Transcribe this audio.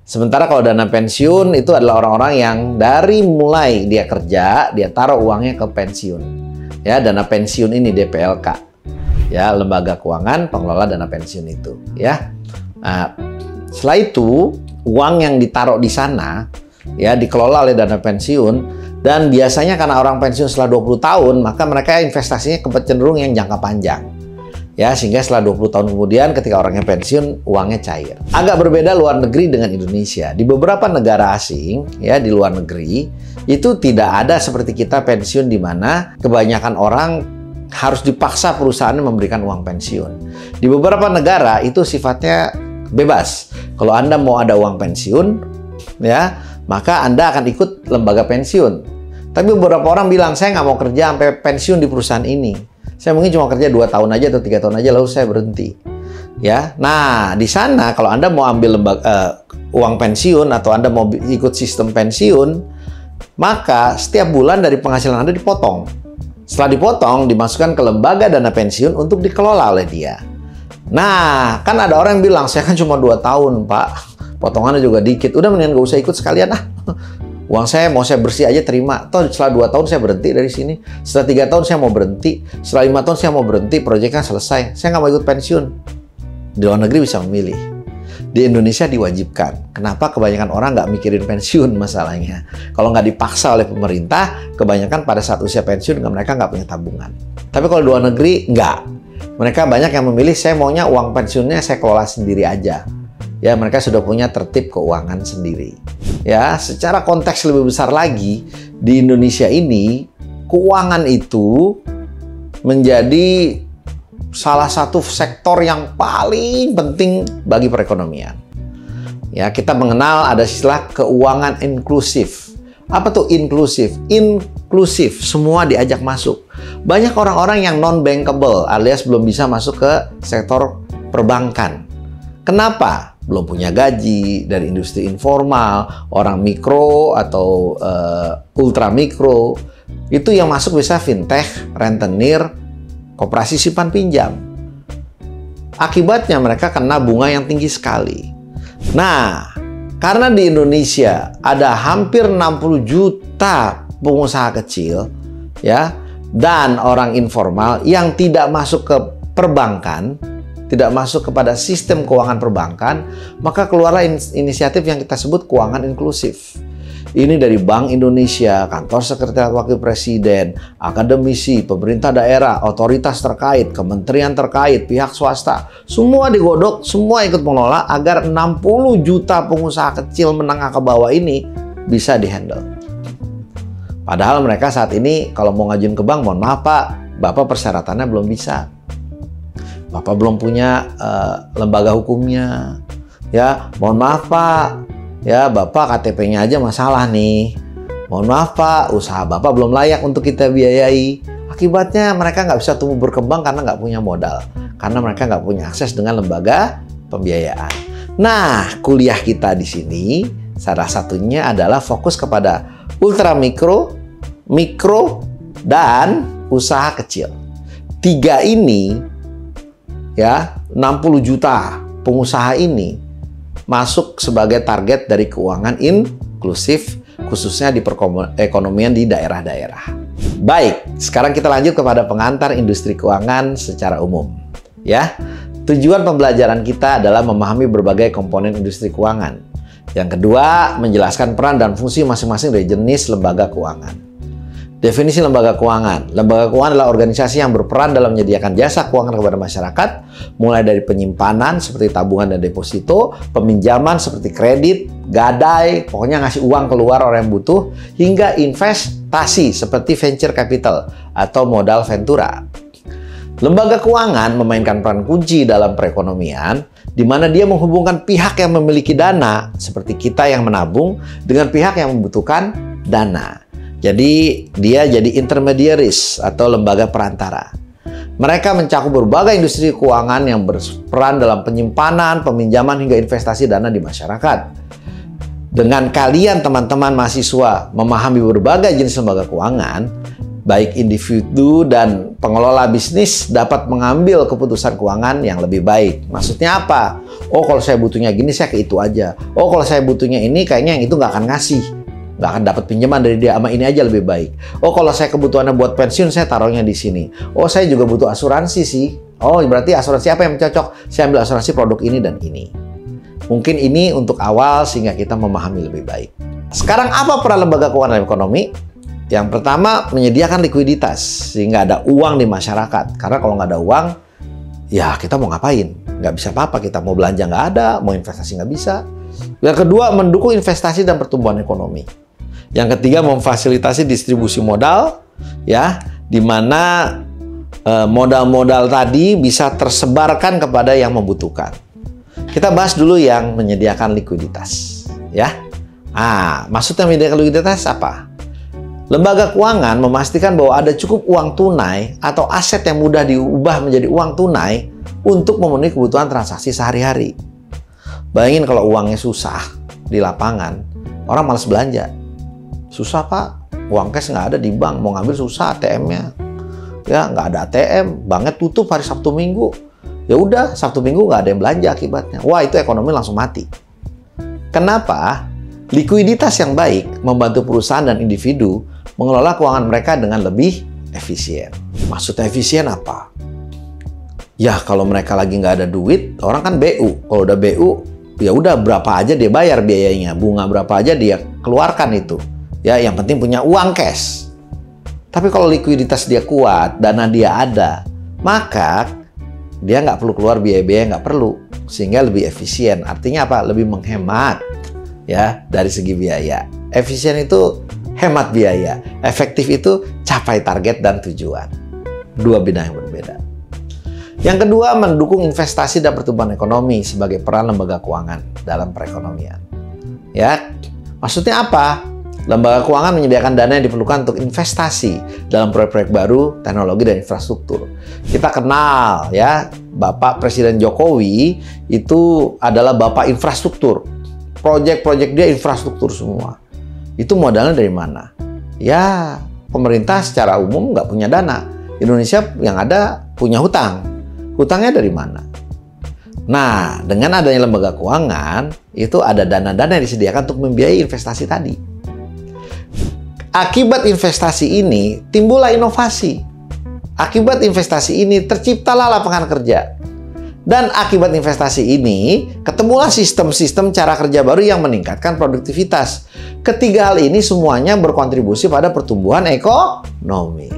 Sementara kalau dana pensiun itu adalah orang-orang yang dari mulai dia kerja, dia taruh uangnya ke pensiun. Ya, dana pensiun ini DPLK. Ya, lembaga keuangan pengelola dana pensiun itu, ya. Nah, setelah itu uang yang ditaruh di sana ya dikelola oleh dana pensiun, dan biasanya karena orang pensiun setelah 20 tahun, maka mereka investasinya kecenderung yang jangka panjang. Ya, sehingga setelah 20 tahun kemudian ketika orangnya pensiun, uangnya cair. Agak berbeda luar negeri dengan Indonesia. Di beberapa negara asing, ya di luar negeri, itu tidak ada seperti kita pensiun di mana kebanyakan orang harus dipaksa perusahaan memberikan uang pensiun. Di beberapa negara itu sifatnya bebas. Kalau Anda mau ada uang pensiun, ya, maka Anda akan ikut lembaga pensiun. Tapi beberapa orang bilang, saya nggak mau kerja sampai pensiun di perusahaan ini. Saya mungkin cuma kerja 2 tahun aja atau 3 tahun aja, lalu saya berhenti. Ya, nah di sana kalau Anda mau ambil uang pensiun atau Anda mau ikut sistem pensiun, maka setiap bulan dari penghasilan Anda dipotong. Setelah dipotong, dimasukkan ke lembaga dana pensiun untuk dikelola oleh dia. Nah, kan ada orang yang bilang, saya kan cuma 2 tahun, Pak. Potongannya juga dikit. Udah mendingan gak usah ikut sekalian ah. Uang saya mau saya bersih aja terima. Toh setelah 2 tahun saya berhenti dari sini. Setelah 3 tahun saya mau berhenti. Setelah 5 tahun saya mau berhenti. Proyeknya selesai. Saya nggak mau ikut pensiun. Di luar negeri bisa memilih. Di Indonesia diwajibkan. Kenapa kebanyakan orang nggak mikirin pensiun masalahnya? Kalau nggak dipaksa oleh pemerintah, kebanyakan pada saat usia pensiun mereka nggak punya tabungan. Tapi kalau di luar negeri nggak. Mereka banyak yang memilih, saya maunya uang pensiunnya saya kelola sendiri aja. Ya, mereka sudah punya tertib keuangan sendiri. Ya, secara konteks lebih besar lagi, di Indonesia ini, keuangan itu menjadi salah satu sektor yang paling penting bagi perekonomian. Ya, kita mengenal ada istilah keuangan inklusif. Apa tuh inklusif? Inklusif, semua diajak masuk. Banyak orang-orang yang non-bankable alias belum bisa masuk ke sektor perbankan. Kenapa? Belum punya gaji, dari industri informal, orang mikro atau ultra mikro. Itu yang masuk bisa fintech, rentenir, koperasi simpan pinjam. Akibatnya mereka kena bunga yang tinggi sekali. Nah, karena di Indonesia ada hampir 60 juta pengusaha kecil, ya, dan orang informal yang tidak masuk ke perbankan, tidak masuk kepada sistem keuangan perbankan, maka keluarlah inisiatif yang kita sebut keuangan inklusif. Ini dari Bank Indonesia, Kantor Sekretariat Wakil Presiden, akademisi, pemerintah daerah, otoritas terkait, kementerian terkait, pihak swasta, semua digodok, semua ikut mengelola agar 60 juta pengusaha kecil menengah ke bawah ini bisa dihandle. Padahal mereka saat ini kalau mau ngajuin ke bank, mohon maaf Pak, Bapak persyaratannya belum bisa. Bapak belum punya lembaga hukumnya, ya. Mohon maaf Pak, ya Bapak KTP-nya aja masalah nih. Mohon maaf Pak, usaha Bapak belum layak untuk kita biayai. Akibatnya mereka nggak bisa tumbuh berkembang karena nggak punya modal, karena mereka nggak punya akses dengan lembaga pembiayaan. Nah, kuliah kita di sini salah satunya adalah fokus kepada ultra mikro, mikro, dan usaha kecil. 3 ini, ya, 60 juta pengusaha ini masuk sebagai target dari keuangan inklusif, khususnya di perekonomian di daerah-daerah. Baik, sekarang kita lanjut kepada pengantar industri keuangan secara umum. Ya, tujuan pembelajaran kita adalah memahami berbagai komponen industri keuangan. Yang kedua, menjelaskan peran dan fungsi masing-masing dari jenis lembaga keuangan. Definisi lembaga keuangan. Lembaga keuangan adalah organisasi yang berperan dalam menyediakan jasa keuangan kepada masyarakat, mulai dari penyimpanan seperti tabungan dan deposito, peminjaman seperti kredit, gadai, pokoknya ngasih uang keluar orang yang butuh, hingga investasi seperti venture capital atau modal ventura. Lembaga keuangan memainkan peran kunci dalam perekonomian, di mana dia menghubungkan pihak yang memiliki dana, seperti kita yang menabung, dengan pihak yang membutuhkan dana. Jadi, dia jadi intermediaries atau lembaga perantara. Mereka mencakup berbagai industri keuangan yang berperan dalam penyimpanan, peminjaman, hingga investasi dana di masyarakat. Dengan kalian, teman-teman mahasiswa, memahami berbagai jenis lembaga keuangan, baik individu dan pengelola bisnis dapat mengambil keputusan keuangan yang lebih baik. Maksudnya apa? Oh, kalau saya butuhnya gini, saya ke itu aja. Oh, kalau saya butuhnya ini, kayaknya yang itu nggak akan ngasih. Nggak akan dapat pinjaman dari dia, sama ini aja lebih baik. Oh, kalau saya kebutuhannya buat pensiun, saya taruhnya di sini. Oh, saya juga butuh asuransi sih. Oh, berarti asuransi apa yang cocok? Saya ambil asuransi produk ini dan ini. Mungkin ini untuk awal sehingga kita memahami lebih baik. Sekarang apa peran lembaga keuangan dalam ekonomi? Yang pertama, menyediakan likuiditas sehingga ada uang di masyarakat. Karena kalau nggak ada uang, ya kita mau ngapain? Nggak bisa apa-apa. Kita mau belanja nggak ada, mau investasi nggak bisa. Yang kedua, mendukung investasi dan pertumbuhan ekonomi. Yang ketiga, memfasilitasi distribusi modal, ya, di mana modal-modal tadi bisa tersebarkan kepada yang membutuhkan. Kita bahas dulu yang menyediakan likuiditas, ya. Maksudnya menyediakan likuiditas apa? Lembaga keuangan memastikan bahwa ada cukup uang tunai atau aset yang mudah diubah menjadi uang tunai untuk memenuhi kebutuhan transaksi sehari-hari. Bayangin kalau uangnya susah di lapangan, orang malas belanja. Susah Pak, uang cash nggak ada di bank, mau ngambil susah ATM-nya. Ya nggak ada ATM, banknya tutup hari Sabtu Minggu. Ya udah, Sabtu Minggu nggak ada yang belanja akibatnya. Wah, itu ekonomi langsung mati. Kenapa? Likuiditas yang baik membantu perusahaan dan individu mengelola keuangan mereka dengan lebih efisien. Maksudnya efisien apa? Ya kalau mereka lagi nggak ada duit, orang kan BU. Kalau udah BU, ya udah berapa aja dia bayar biayanya, bunga berapa aja dia keluarkan itu. Ya, yang penting punya uang cash. Tapi kalau likuiditas dia kuat, dana dia ada, maka dia nggak perlu keluar biaya-biaya nggak perlu, sehingga lebih efisien. Artinya apa? Lebih menghemat, ya, dari segi biaya. Efisien itu hemat biaya, efektif itu capai target dan tujuan. Dua bidang yang berbeda. Yang kedua, mendukung investasi dan pertumbuhan ekonomi sebagai peran lembaga keuangan dalam perekonomian. Ya, maksudnya apa? Lembaga keuangan menyediakan dana yang diperlukan untuk investasi dalam proyek-proyek baru, teknologi, dan infrastruktur. Kita kenal ya, Bapak Presiden Jokowi itu adalah Bapak infrastruktur. Proyek-proyek dia infrastruktur semua. Itu modalnya dari mana? Ya, pemerintah secara umum nggak punya dana. Indonesia yang ada punya hutang. Hutangnya dari mana? Nah, dengan adanya lembaga keuangan, itu ada dana-dana yang disediakan untuk membiayai investasi tadi. Akibat investasi ini, timbullah inovasi. Akibat investasi ini, terciptalah lapangan kerja. Dan akibat investasi ini, ketemulah sistem-sistem cara kerja baru yang meningkatkan produktivitas. Ketiga hal ini semuanya berkontribusi pada pertumbuhan ekonomi.